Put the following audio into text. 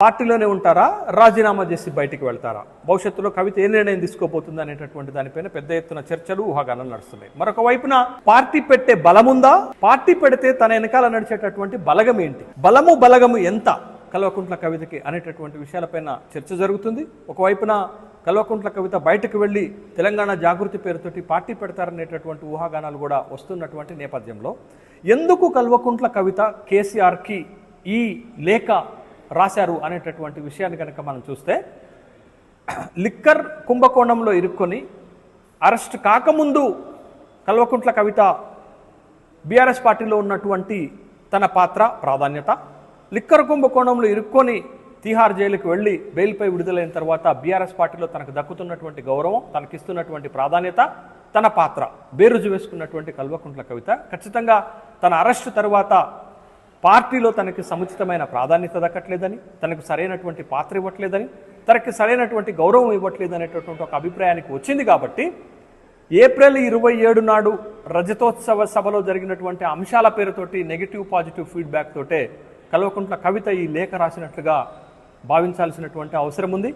పార్టీలోనే ఉంటారా, రాజీనామా చేసి బయటికి వెళ్తారా? భవిష్యత్తులో కవిత ఏ నిర్ణయం తీసుకోబోతుంది అనేటటువంటి దానిపైన పెద్ద ఎత్తున చర్చలు, ఊహాగానాలు నడుస్తున్నాయి. మరొక వైపున పార్టీ పెట్టే బలముందా? పార్టీ పెడితే తన వెనకాల నడిచేటటువంటి బలగం ఏంటి? బలగము ఎంత కల్వకుంట్ల కవితకి అనేటటువంటి విషయాలపైన చర్చ జరుగుతుంది. ఒకవైపున కల్వకుంట్ల కవిత బయటకు వెళ్ళి తెలంగాణ జాగృతి పేరుతోటి పార్టీ పెడతారనేటటువంటి ఊహాగానాలు కూడా వస్తున్నటువంటి నేపథ్యంలో ఎందుకు కల్వకుంట్ల కవిత కేసీఆర్కి ఈ లేఖ రాశారు అనేటటువంటి విషయాన్ని కనుక మనం చూస్తే, లిక్కర్ కుంభకోణంలో ఇరుక్కొని అరెస్ట్ కాకముందు కల్వకుంట్ల కవిత బీఆర్ఎస్ పార్టీలో ఉన్నటువంటి తన పాత్ర, ప్రాధాన్యత, లిక్కర్ కుంభకోణంలో ఇరుక్కొని తీహార్ జైలుకు వెళ్ళి బెయిల్పై విడుదలైన తర్వాత బీఆర్ఎస్ పార్టీలో తనకు దక్కుతున్నటువంటి గౌరవం, తనకిస్తున్నటువంటి ప్రాధాన్యత, తన పాత్ర బేరుజు వేసుకున్నటువంటి కల్వకుంట్ల కవిత ఖచ్చితంగా తన అరెస్టు తర్వాత పార్టీలో తనకి సముచితమైన ప్రాధాన్యత దక్కట్లేదని, తనకు సరైనటువంటి పాత్ర ఇవ్వట్లేదని, తనకి సరైనటువంటి గౌరవం ఇవ్వట్లేదు అనేటటువంటి ఒక అభిప్రాయానికి వచ్చింది. కాబట్టి ఏప్రిల్ 27 నాడు రజతోత్సవ సభలో జరిగినటువంటి అంశాల పేరుతోటి నెగిటివ్ పాజిటివ్ ఫీడ్బ్యాక్ తోటే కల్వకుంట్ల కవిత ఈ లేఖ రాసినట్లుగా భావించాల్సినటువంటి అవసరం ఉంది.